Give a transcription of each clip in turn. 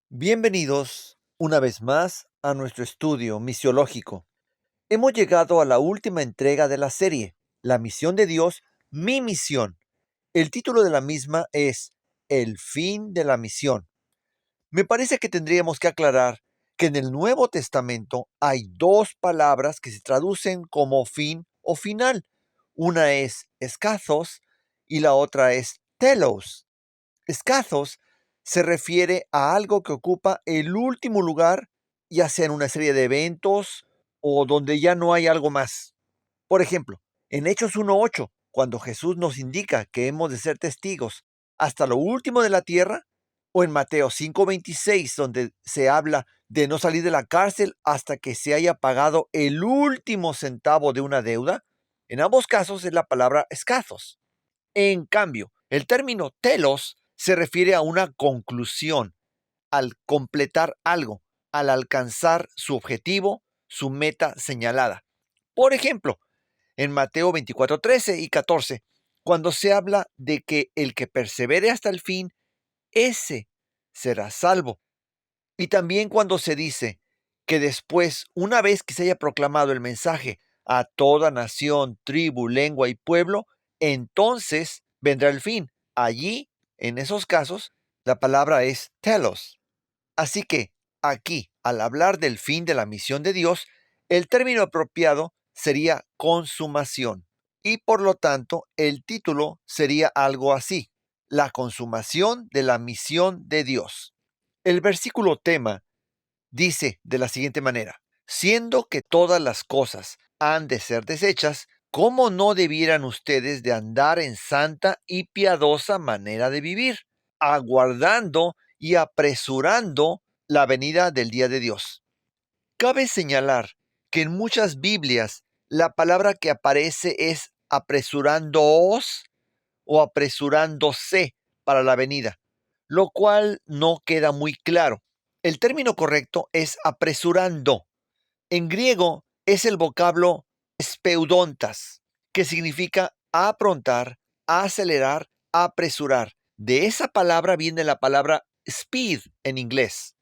Bienvenidos una vez más a nuestro estudio misiológico. Hemos llegado a la última entrega de la serie, La misión de Dios, mi misión. El título de la misma es El fin de la misión. Me parece que tendríamos que aclarar que en el Nuevo Testamento hay dos palabras que se traducen como fin o final. Una es escathos y la otra es telos. Escasos se refiere a algo que ocupa el último lugar, ya sea en una serie de eventos o donde ya no hay algo más. Por ejemplo, en Hechos 1:8, cuando Jesús nos indica que hemos de ser testigos hasta lo último de la tierra, o en Mateo 5:26, donde se habla de no salir de la cárcel hasta que se haya pagado el último centavo de una deuda, en ambos casos es la palabra escasos. En cambio, el término telos se refiere a una conclusión, al completar algo, al alcanzar su objetivo, su meta señalada. Por ejemplo, en Mateo 24:13 y 14, cuando se habla de que el que persevere hasta el fin, ese será salvo. Y también cuando se dice que después, una vez que se haya proclamado el mensaje a toda nación, tribu, lengua y pueblo, entonces vendrá el fin. Allí, en esos casos, la palabra es telos. Así que aquí, al hablar del fin de la misión de Dios, el término apropiado sería consumación. Y por lo tanto, el título sería algo así: la consumación de la misión de Dios. El versículo tema dice de la siguiente manera: siendo que todas las cosas han de ser deshechas, ¿cómo no debieran ustedes de andar en santa y piadosa manera de vivir, aguardando y apresurando la venida del día de Dios? Cabe señalar que en muchas Biblias la palabra que aparece es apresurándoos o apresurándose para la venida, lo cual no queda muy claro. El término correcto es apresurando. En griego es el vocablo speudontas, que significa aprontar, acelerar, apresurar. De esa palabra viene la palabra speed en inglés.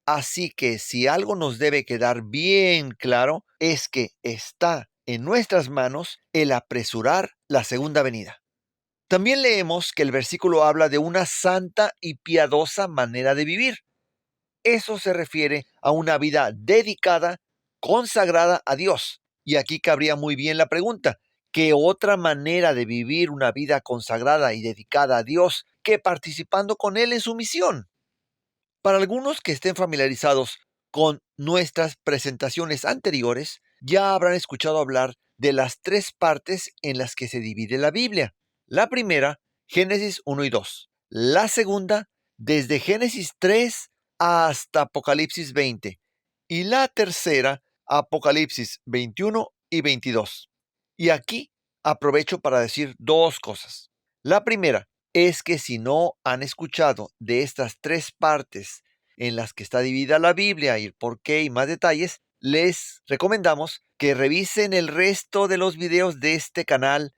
Así que si algo nos debe quedar bien claro es que está en nuestras manos el apresurar la segunda venida. También leemos que el versículo habla de una santa y piadosa manera de vivir. Eso se refiere a una vida dedicada, consagrada a Dios. Y aquí cabría muy bien la pregunta: ¿qué otra manera de vivir una vida consagrada y dedicada a Dios que participando con Él en su misión? Para algunos que estén familiarizados con nuestras presentaciones anteriores, ya habrán escuchado hablar de las tres partes en las que se divide la Biblia. La primera, Génesis 1 y 2. La segunda, desde Génesis 3 hasta Apocalipsis 20. Y la tercera, Apocalipsis 21 y 22. Y aquí aprovecho para decir dos cosas. La primera es que si no han escuchado de estas tres partes en las que está dividida la Biblia y el por qué y más detalles, les recomendamos que revisen el resto de los videos de este canal.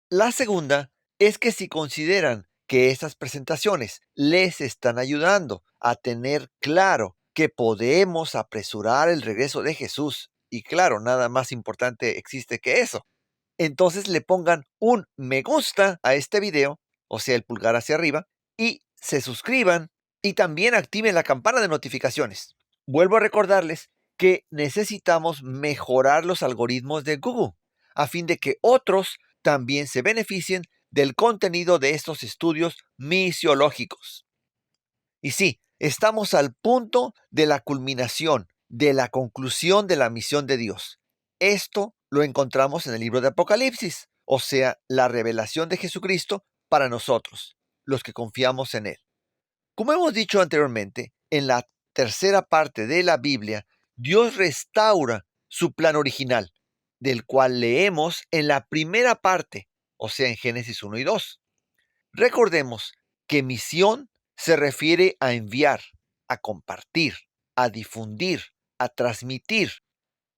La segunda es que si consideran que estas presentaciones les están ayudando a tener claro que podemos apresurar el regreso de Jesús, y claro, nada más importante existe que eso, entonces le pongan un me gusta a este video, o sea, el pulgar hacia arriba, y se suscriban y también activen la campana de notificaciones. Vuelvo a recordarles que necesitamos mejorar los algoritmos de Google a fin de que otros también se beneficien del contenido de estos estudios misiológicos. Y sí, estamos al punto de la culminación, de la conclusión de la misión de Dios. Esto lo encontramos en el libro de Apocalipsis, o sea, la revelación de Jesucristo para nosotros, los que confiamos en Él. Como hemos dicho anteriormente, en la tercera parte de la Biblia, Dios restaura su plan original, del cual leemos en la primera parte, o sea, en Génesis 1 y 2. Recordemos que misión se refiere a enviar, a compartir, a difundir, a transmitir.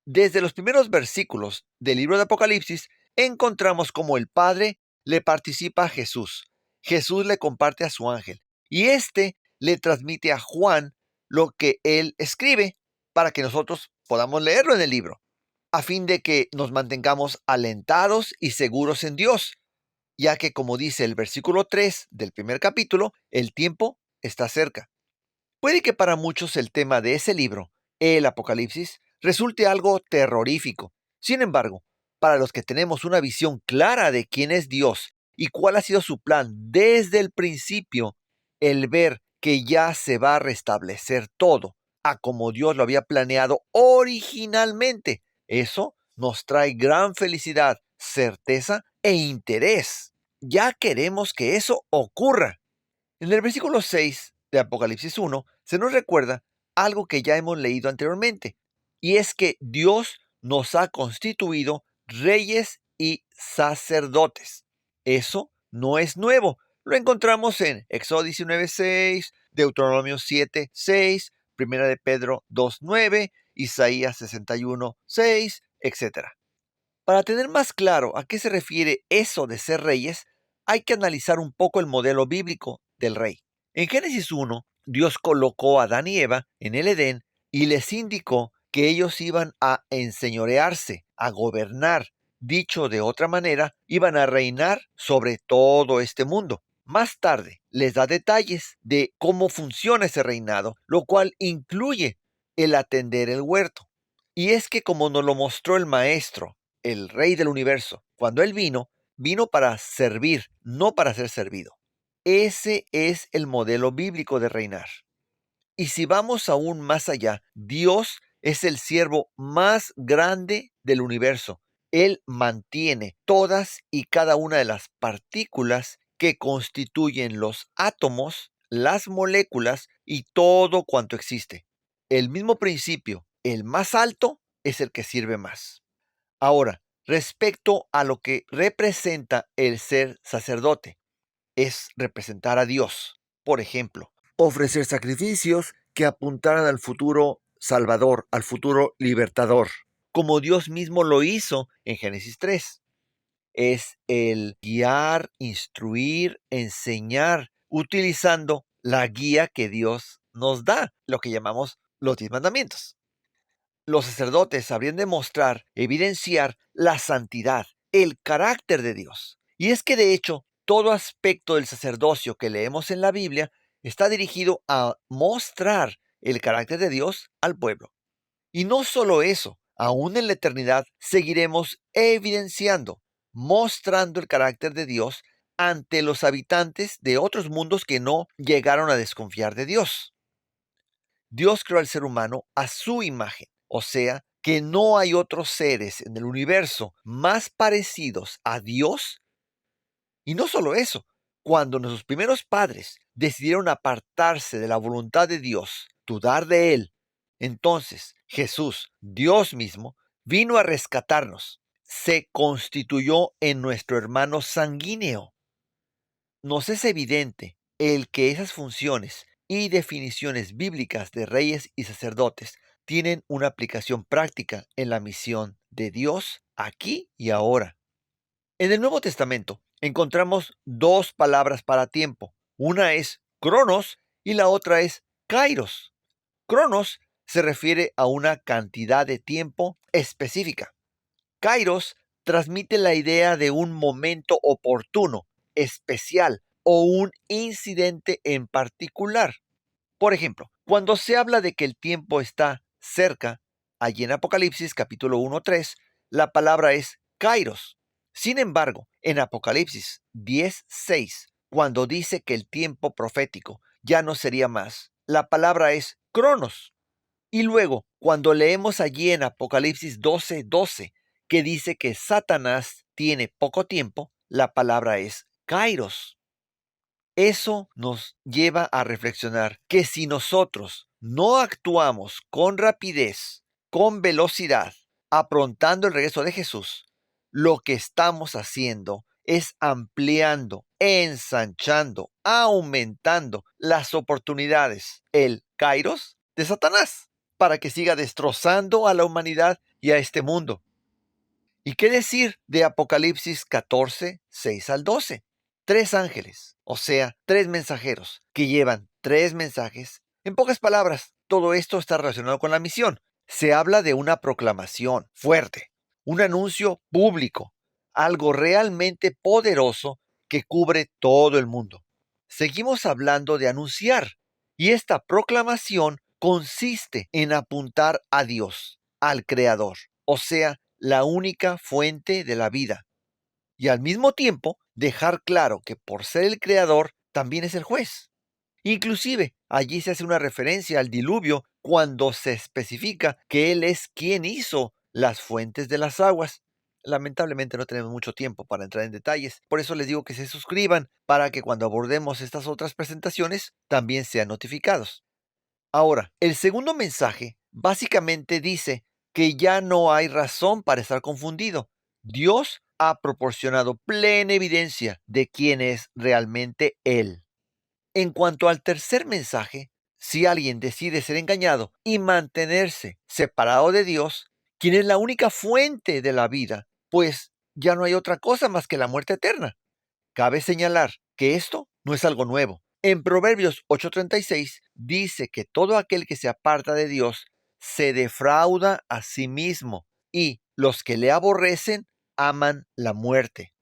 Desde los primeros versículos del libro de Apocalipsis encontramos cómo el Padre le participa a Jesús. Jesús le comparte a su ángel y éste le transmite a Juan lo que él escribe para que nosotros podamos leerlo en el libro, a fin de que nos mantengamos alentados y seguros en Dios, ya que como dice el versículo 3 del primer capítulo, el tiempo está cerca. Puede que para muchos el tema de ese libro, el Apocalipsis, resulte algo terrorífico. Sin embargo, para los que tenemos una visión clara de quién es Dios y cuál ha sido su plan desde el principio, el ver que ya se va a restablecer todo a como Dios lo había planeado originalmente, eso nos trae gran felicidad, certeza e interés. Ya queremos que eso ocurra. En el versículo 6 de Apocalipsis 1 se nos recuerda algo que ya hemos leído anteriormente, y es que Dios nos ha constituido reyes y sacerdotes. Eso no es nuevo. Lo encontramos en Éxodo 19:6, Deuteronomio 7:6, Primera de Pedro 2:9, Isaías 61:6, etc. Para tener más claro a qué se refiere eso de ser reyes, hay que analizar un poco el modelo bíblico del rey. En Génesis 1, Dios colocó a Adán y Eva en el Edén y les indicó que ellos iban a enseñorearse, a gobernar. Dicho de otra manera, iban a reinar sobre todo este mundo. Más tarde les da detalles de cómo funciona ese reinado, lo cual incluye el atender el huerto. Y es que como nos lo mostró el maestro, el rey del universo, cuando él vino, vino para servir, no para ser servido. Ese es el modelo bíblico de reinar. Y si vamos aún más allá, Dios es el siervo más grande del universo. Él mantiene todas y cada una de las partículas que constituyen los átomos, las moléculas y todo cuanto existe. El mismo principio, el más alto, es el que sirve más. Ahora, respecto a lo que representa el ser sacerdote, es representar a Dios. Por ejemplo, ofrecer sacrificios que apuntaran al futuro Salvador, al futuro libertador, como Dios mismo lo hizo en Génesis 3. Es el guiar, instruir, enseñar, utilizando la guía que Dios nos da, lo que llamamos los 10 mandamientos. Los sacerdotes habrían de mostrar, evidenciar la santidad, el carácter de Dios. Y es que de hecho, todo aspecto del sacerdocio que leemos en la Biblia está dirigido a mostrar el carácter de Dios al pueblo. Y no solo eso, aún en la eternidad seguiremos evidenciando, mostrando el carácter de Dios ante los habitantes de otros mundos que no llegaron a desconfiar de Dios. Dios creó al ser humano a su imagen, o sea, que no hay otros seres en el universo más parecidos a Dios. Y no solo eso, cuando nuestros primeros padres decidieron apartarse de la voluntad de Dios, dudar de Él, entonces Jesús, Dios mismo, vino a rescatarnos, se constituyó en nuestro hermano sanguíneo. Nos es evidente el que esas funciones y definiciones bíblicas de reyes y sacerdotes tienen una aplicación práctica en la misión de Dios aquí y ahora. En el Nuevo Testamento encontramos dos palabras para tiempo. Una es cronos y la otra es kairos. Cronos se refiere a una cantidad de tiempo específica. Kairos transmite la idea de un momento oportuno, especial o un incidente en particular. Por ejemplo, cuando se habla de que el tiempo está cerca, allí en Apocalipsis capítulo 1:3, la palabra es kairos. Sin embargo, en Apocalipsis 10:6, cuando dice que el tiempo profético ya no sería más, la palabra es cronos. Y luego, cuando leemos allí en Apocalipsis 12:12, que dice que Satanás tiene poco tiempo, la palabra es kairos. Eso nos lleva a reflexionar que si nosotros no actuamos con rapidez, con velocidad, aprontando el regreso de Jesús, lo que estamos haciendo es ampliando, ensanchando, aumentando las oportunidades, el kairos de Satanás, para que siga destrozando a la humanidad y a este mundo. ¿Y qué decir de Apocalipsis 14:6 al 12? Tres ángeles, o sea, tres mensajeros, que llevan tres mensajes En pocas palabras, todo esto está relacionado con la misión. Se habla de una proclamación fuerte, un anuncio público, algo realmente poderoso que cubre todo el mundo. Seguimos hablando de anunciar, y esta proclamación consiste en apuntar a Dios, al Creador, o sea, la única fuente de la vida, y al mismo tiempo dejar claro que por ser el Creador también es el juez. Inclusive, allí se hace una referencia al diluvio cuando se especifica que Él es quien hizo las fuentes de las aguas. Lamentablemente no tenemos mucho tiempo para entrar en detalles, por eso les digo que se suscriban para que cuando abordemos estas otras presentaciones también sean notificados. Ahora, el segundo mensaje básicamente dice que ya no hay razón para estar confundido. Dios ha proporcionado plena evidencia de quién es realmente Él. En cuanto al tercer mensaje, si alguien decide ser engañado y mantenerse separado de Dios, quien es la única fuente de la vida, pues ya no hay otra cosa más que la muerte eterna. Cabe señalar que esto no es algo nuevo. En Proverbios 8:36 dice que todo aquel que se aparta de Dios se defrauda a sí mismo y los que le aborrecen aman la muerte.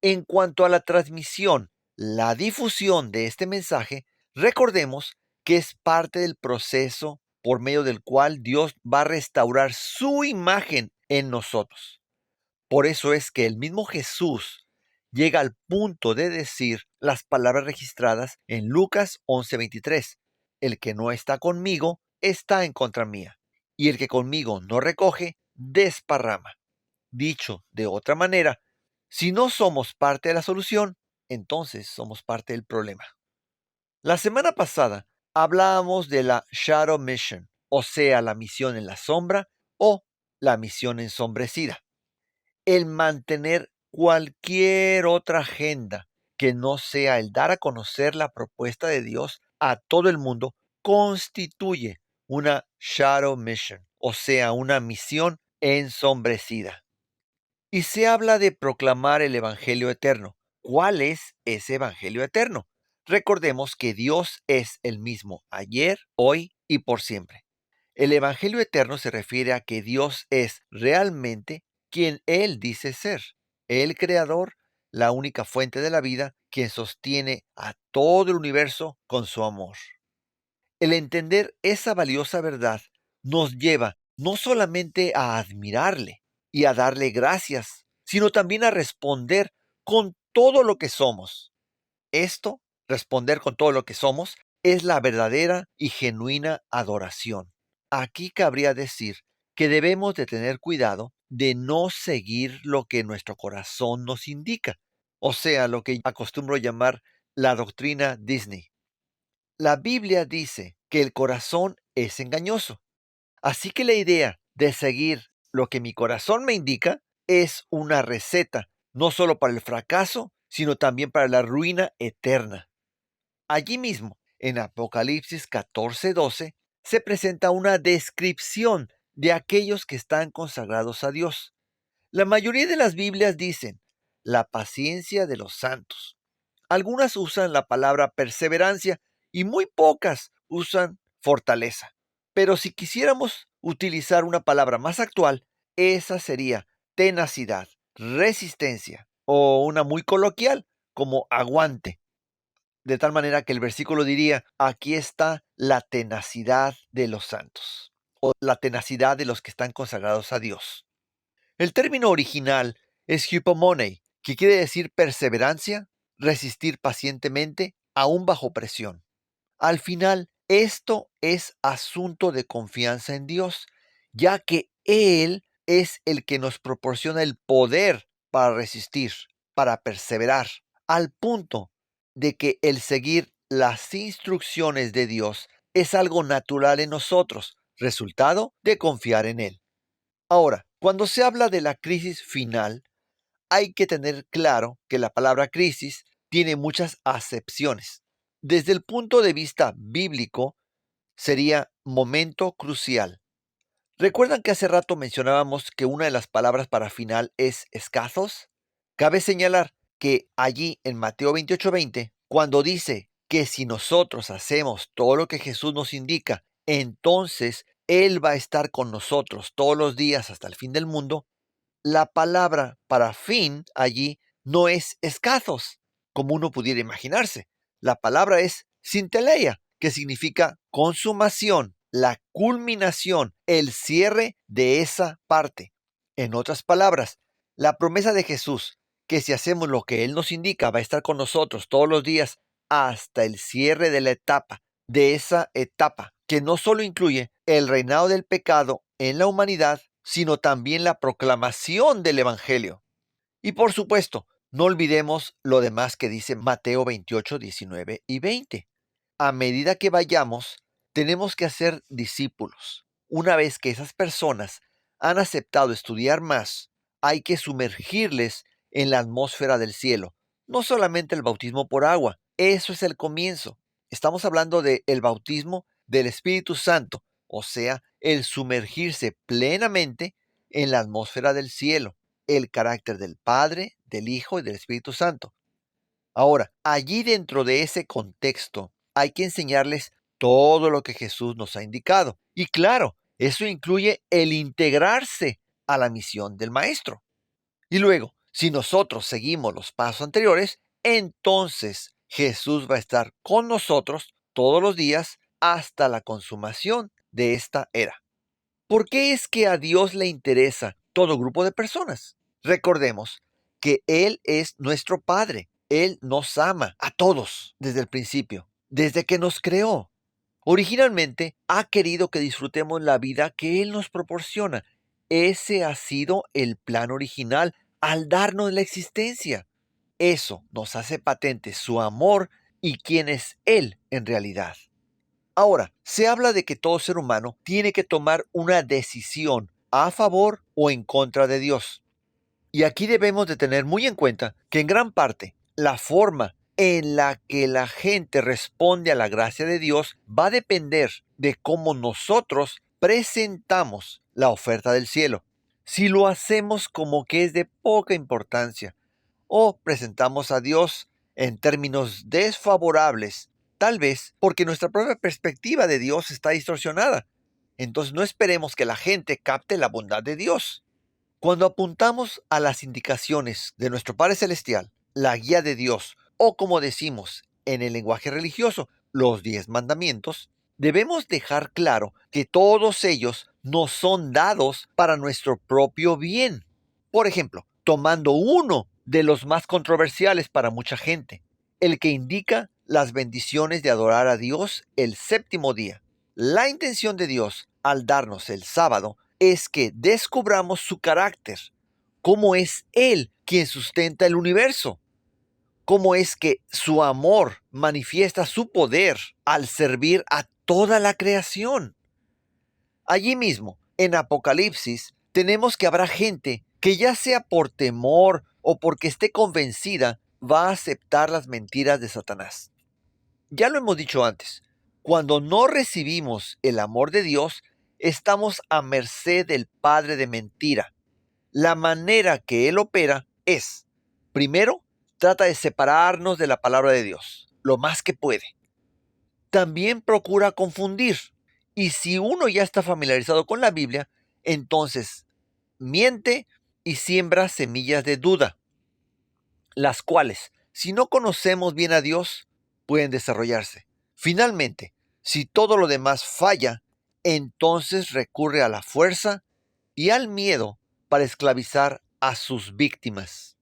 En cuanto a la transmisión, la difusión de este mensaje, recordemos que es parte del proceso por medio del cual Dios va a restaurar su imagen en nosotros. Por eso es que el mismo Jesús llega al punto de decir las palabras registradas en Lucas 11:23. El que no está conmigo está en contra mía, y el que conmigo no recoge, desparrama. Dicho de otra manera, si no somos parte de la solución, entonces somos parte del problema. La semana pasada hablábamos de la Shadow Mission, o sea, la misión en la sombra o la misión ensombrecida. El mantener cualquier otra agenda que no sea el dar a conocer la propuesta de Dios a todo el mundo constituye una Shadow Mission, o sea, una misión ensombrecida. Y se habla de proclamar el Evangelio eterno. ¿Cuál es ese Evangelio eterno? Recordemos que Dios es el mismo ayer, hoy y por siempre. El Evangelio eterno se refiere a que Dios es realmente quien Él dice ser, el Creador, la única fuente de la vida, quien sostiene a todo el universo con su amor. El entender esa valiosa verdad nos lleva no solamente a admirarle y a darle gracias, sino también a responder con todo lo que somos. Esto, responder con todo lo que somos, es la verdadera y genuina adoración. Aquí cabría decir que debemos de tener cuidado de no seguir lo que nuestro corazón nos indica, o sea, lo que acostumbro llamar la doctrina Disney. La Biblia dice que el corazón es engañoso. Así que la idea de seguir lo que mi corazón me indica es una receta, no solo para el fracaso, sino también para la ruina eterna. Allí mismo, en Apocalipsis 14:12, se presenta una descripción de aquellos que están consagrados a Dios. La mayoría de las Biblias dicen la paciencia de los santos. Algunas usan la palabra perseverancia y muy pocas usan fortaleza. Pero si quisiéramos utilizar una palabra más actual, esa sería tenacidad, resistencia o una muy coloquial como aguante. De tal manera que el versículo diría, aquí está la tenacidad de los santos o la tenacidad de los que están consagrados a Dios. El término original es hypomone, que quiere decir perseverancia, resistir pacientemente, aún bajo presión. Al final, esto es asunto de confianza en Dios, ya que Él es el que nos proporciona el poder para resistir, para perseverar, al punto de que el seguir las instrucciones de Dios es algo natural en nosotros, resultado de confiar en Él. Ahora, cuando se habla de la crisis final, hay que tener claro que la palabra crisis tiene muchas acepciones. Desde el punto de vista bíblico, sería momento crucial. ¿Recuerdan que hace rato mencionábamos que una de las palabras para final es escazos? Cabe señalar que allí en Mateo 28:20, cuando dice que si nosotros hacemos todo lo que Jesús nos indica, entonces Él va a estar con nosotros todos los días hasta el fin del mundo, la palabra para fin allí no es escasos, como uno pudiera imaginarse. La palabra es sinteleia, que significa consumación, la culminación, el cierre de esa parte. En otras palabras, la promesa de Jesús, que si hacemos lo que Él nos indica, va a estar con nosotros todos los días hasta el cierre de la etapa, de esa etapa, que no solo incluye el reinado del pecado en la humanidad, sino también la proclamación del Evangelio. Y por supuesto, no olvidemos lo demás que dice Mateo 28, 19 y 20. A medida que vayamos, tenemos que hacer discípulos. Una vez que esas personas han aceptado estudiar más, hay que sumergirles en la atmósfera del cielo. No solamente el bautismo por agua, eso es el comienzo. Estamos hablando del bautismo del Espíritu Santo, o sea, el sumergirse plenamente en la atmósfera del cielo, el carácter del Padre, del Hijo y del Espíritu Santo. Ahora, allí dentro de ese contexto, hay que enseñarles todo lo que Jesús nos ha indicado. Y claro, eso incluye el integrarse a la misión del Maestro. Y luego, si nosotros seguimos los pasos anteriores, entonces Jesús va a estar con nosotros todos los días hasta la consumación de esta era. ¿Por qué es que a Dios le interesa todo grupo de personas? Recordemos que Él es nuestro Padre. Él nos ama a todos desde el principio, desde que nos creó. Originalmente ha querido que disfrutemos la vida que Él nos proporciona. Ese ha sido el plan original al darnos la existencia. Eso nos hace patente su amor y quién es Él en realidad. Ahora, se habla de que todo ser humano tiene que tomar una decisión a favor o en contra de Dios. Y aquí debemos de tener muy en cuenta que en gran parte la forma en la que la gente responde a la gracia de Dios va a depender de cómo nosotros presentamos la oferta del cielo. Si lo hacemos como que es de poca importancia o presentamos a Dios en términos desfavorables, tal vez porque nuestra propia perspectiva de Dios está distorsionada. Entonces no esperemos que la gente capte la bondad de Dios. Cuando apuntamos a las indicaciones de nuestro Padre Celestial, la guía de Dios, o como decimos en el lenguaje religioso, los 10 mandamientos, debemos dejar claro que todos ellos nos son dados para nuestro propio bien. Por ejemplo, tomando uno de los más controversiales para mucha gente, el que indica las bendiciones de adorar a Dios el séptimo día. La intención de Dios al darnos el sábado es que descubramos su carácter, cómo es Él quien sustenta el universo, cómo es que su amor manifiesta su poder al servir a toda la creación. Allí mismo, en Apocalipsis, tenemos que habrá gente que ya sea por temor o porque esté convencida, va a aceptar las mentiras de Satanás. Ya lo hemos dicho antes, cuando no recibimos el amor de Dios, estamos a merced del padre de mentira. La manera que él opera es, primero, trata de separarnos de la palabra de Dios, lo más que puede. También procura confundir. Y si uno ya está familiarizado con la Biblia, entonces miente y siembra semillas de duda, las cuales, si no conocemos bien a Dios, pueden desarrollarse. Finalmente, si todo lo demás falla, entonces recurre a la fuerza y al miedo para esclavizar a sus víctimas.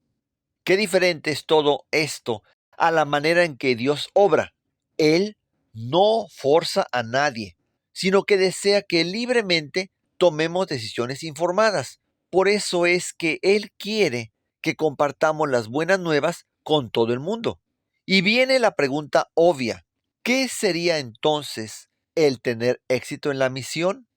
Qué diferente es todo esto a la manera en que Dios obra. Él no forza a nadie, sino que desea que libremente tomemos decisiones informadas. Por eso es que Él quiere que compartamos las buenas nuevas con todo el mundo. Y viene la pregunta obvia: ¿qué sería entonces el tener éxito en la misión?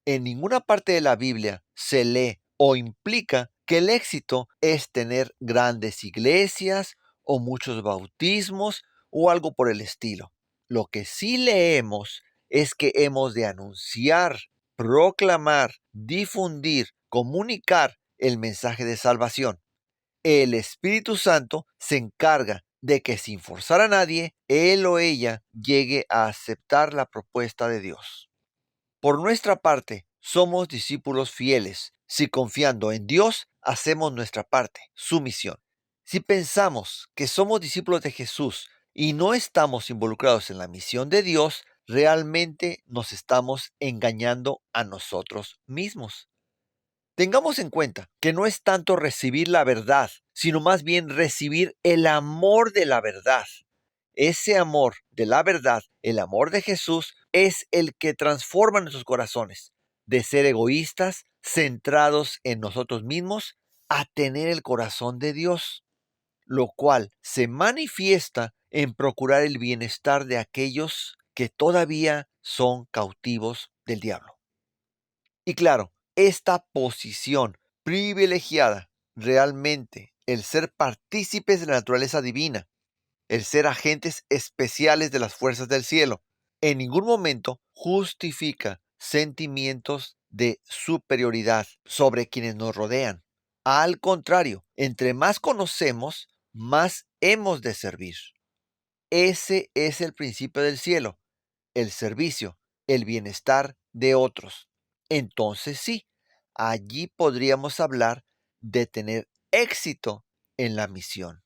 En ninguna parte de la Biblia se lee o implica que el éxito es tener grandes iglesias o muchos bautismos o algo por el estilo. Lo que sí leemos es que hemos de anunciar, proclamar, difundir, comunicar el mensaje de salvación. El Espíritu Santo se encarga de que sin forzar a nadie, él o ella llegue a aceptar la propuesta de Dios. Por nuestra parte, somos discípulos fieles si confiando en Dios hacemos nuestra parte, su misión. Si pensamos que somos discípulos de Jesús y no estamos involucrados en la misión de Dios, realmente nos estamos engañando a nosotros mismos. Tengamos en cuenta que no es tanto recibir la verdad, sino más bien recibir el amor de la verdad. Ese amor de la verdad, el amor de Jesús, es el que transforma nuestros corazones de ser egoístas, centrados en nosotros mismos, a tener el corazón de Dios, lo cual se manifiesta en procurar el bienestar de aquellos que todavía son cautivos del diablo. Y claro, esta posición privilegiada, realmente el ser partícipes de la naturaleza divina, el ser agentes especiales de las fuerzas del cielo, en ningún momento justifica sentimientos de superioridad sobre quienes nos rodean. Al contrario, entre más conocemos, más hemos de servir. Ese es el principio del cielo, el servicio, el bienestar de otros. Entonces sí, allí podríamos hablar de tener éxito en la misión.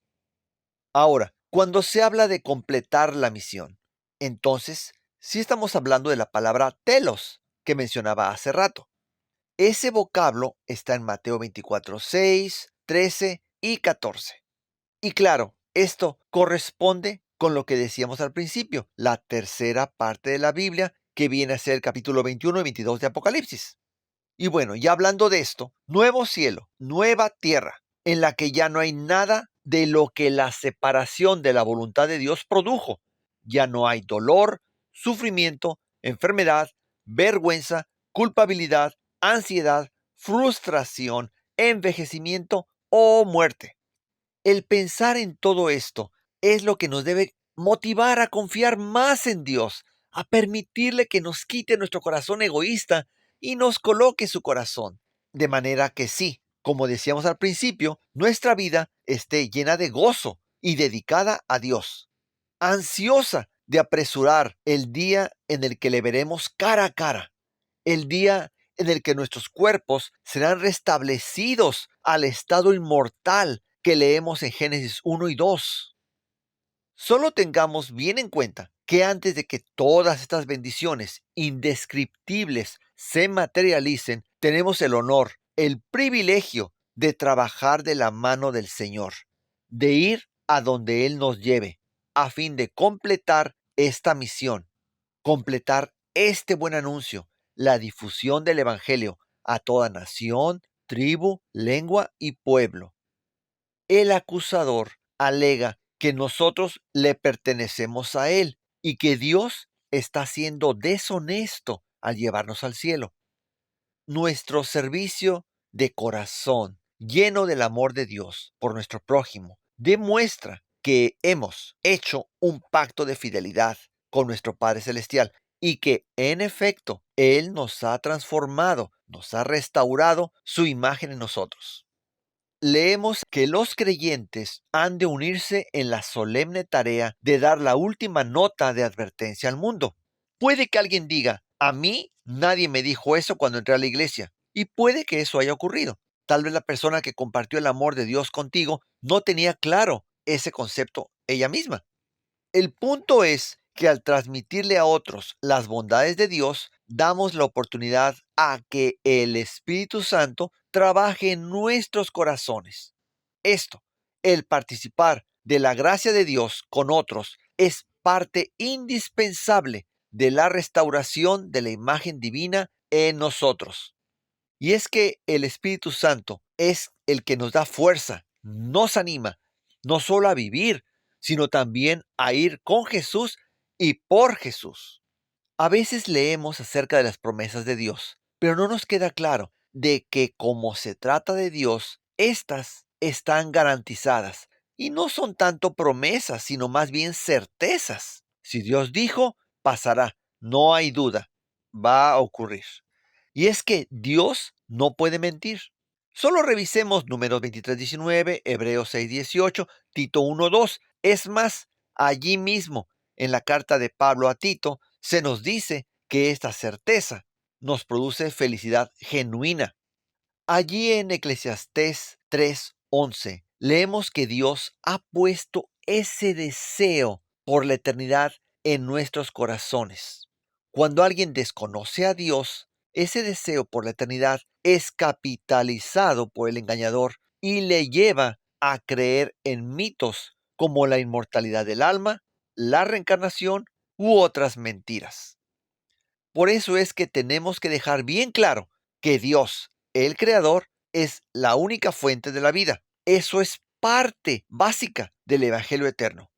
Ahora, cuando se habla de completar la misión, entonces sí estamos hablando de la palabra telos que mencionaba hace rato. Ese vocablo está en Mateo 24, 6, 13 y 14. Y claro, esto corresponde con lo que decíamos al principio, la tercera parte de la Biblia, que viene a ser el capítulo 21 y 22 de Apocalipsis. Y bueno, ya hablando de esto, nuevo cielo, nueva tierra, en la que ya no hay nada de lo que la separación de la voluntad de Dios produjo. Ya no hay dolor, sufrimiento, enfermedad, vergüenza, culpabilidad, ansiedad, frustración, envejecimiento o muerte. El pensar en todo esto es lo que nos debe motivar a confiar más en Dios, a permitirle que nos quite nuestro corazón egoísta y nos coloque su corazón. De manera que sí, como decíamos al principio, nuestra vida esté llena de gozo y dedicada a Dios, ansiosa de apresurar el día en el que le veremos cara a cara, el día en el que nuestros cuerpos serán restablecidos al estado inmortal que leemos en Génesis 1 y 2. Solo tengamos bien en cuenta que antes de que todas estas bendiciones indescriptibles se materialicen, tenemos el honor, el privilegio de trabajar de la mano del Señor, de ir a donde Él nos lleve, a fin de completar esta misión, completar este buen anuncio, la difusión del Evangelio a toda nación, tribu, lengua y pueblo. El acusador alega que nosotros le pertenecemos a Él y que Dios está siendo deshonesto al llevarnos al cielo. Nuestro servicio de corazón, lleno del amor de Dios por nuestro prójimo, demuestra que hemos hecho un pacto de fidelidad con nuestro Padre Celestial y que, en efecto, Él nos ha transformado, nos ha restaurado su imagen en nosotros. Leemos que los creyentes han de unirse en la solemne tarea de dar la última nota de advertencia al mundo. Puede que alguien diga, a mí nadie me dijo eso cuando entré a la iglesia, y puede que eso haya ocurrido. Tal vez la persona que compartió el amor de Dios contigo no tenía claro ese concepto ella misma. El punto es que al transmitirle a otros las bondades de Dios, damos la oportunidad a que el Espíritu Santo trabaje en nuestros corazones. Esto, el participar de la gracia de Dios con otros, es parte indispensable de la restauración de la imagen divina en nosotros. Y es que el Espíritu Santo es el que nos da fuerza, nos anima, no solo a vivir, sino también a ir con Jesús y por Jesús. A veces leemos acerca de las promesas de Dios, pero no nos queda claro de que como se trata de Dios, estas están garantizadas y no son tanto promesas, sino más bien certezas. Si Dios dijo, pasará, no hay duda, va a ocurrir. Y es que Dios no puede mentir. Solo revisemos Números 23:19, Hebreos 6:18, Tito 1:2, Es más, allí mismo, en la carta de Pablo a Tito, se nos dice que esta certeza nos produce felicidad genuina. Allí en Eclesiastés 3:11 leemos que Dios ha puesto ese deseo por la eternidad en nuestros corazones. Cuando alguien desconoce a Dios, ese deseo por la eternidad es capitalizado por el engañador y le lleva a creer en mitos como la inmortalidad del alma, la reencarnación u otras mentiras. Por eso es que tenemos que dejar bien claro que Dios, el Creador, es la única fuente de la vida. Eso es parte básica del Evangelio eterno.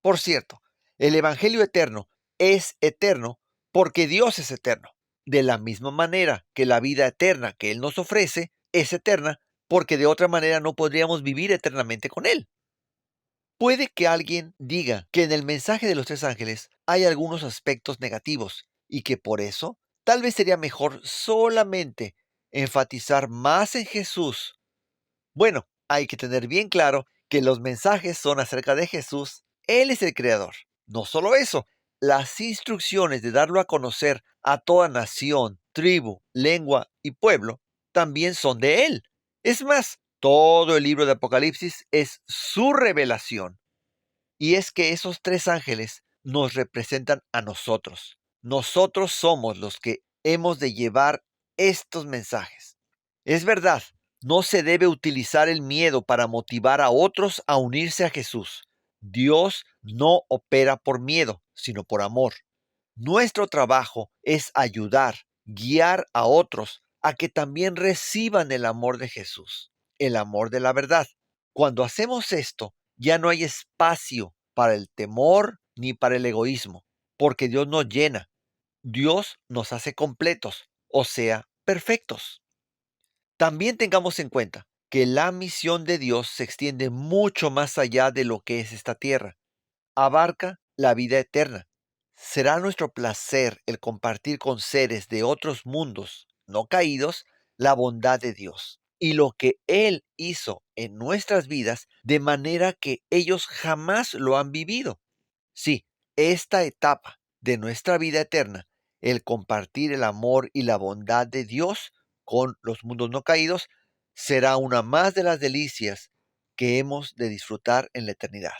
Por cierto, el Evangelio eterno es eterno porque Dios es eterno. De la misma manera que la vida eterna que Él nos ofrece es eterna porque de otra manera no podríamos vivir eternamente con Él. Puede que alguien diga que en el mensaje de los tres ángeles hay algunos aspectos negativos y que por eso tal vez sería mejor solamente enfatizar más en Jesús. Bueno, hay que tener bien claro que los mensajes son acerca de Jesús. Él es el creador. No solo eso, las instrucciones de darlo a conocer a toda nación, tribu, lengua y pueblo también son de Él. Es más, todo el libro de Apocalipsis es su revelación. Y es que esos tres ángeles nos representan a nosotros. Nosotros somos los que hemos de llevar estos mensajes. Es verdad, no se debe utilizar el miedo para motivar a otros a unirse a Jesús. Dios no opera por miedo, sino por amor. Nuestro trabajo es ayudar, guiar a otros a que también reciban el amor de Jesús, el amor de la verdad. Cuando hacemos esto, ya no hay espacio para el temor ni para el egoísmo, porque Dios nos llena. Dios nos hace completos, o sea, perfectos. También tengamos en cuenta que la misión de Dios se extiende mucho más allá de lo que es esta tierra. Abarca la vida eterna. Será nuestro placer el compartir con seres de otros mundos no caídos la bondad de Dios y lo que Él hizo en nuestras vidas de manera que ellos jamás lo han vivido. Sí, esta etapa de nuestra vida eterna, el compartir el amor y la bondad de Dios con los mundos no caídos, será una más de las delicias que hemos de disfrutar en la eternidad.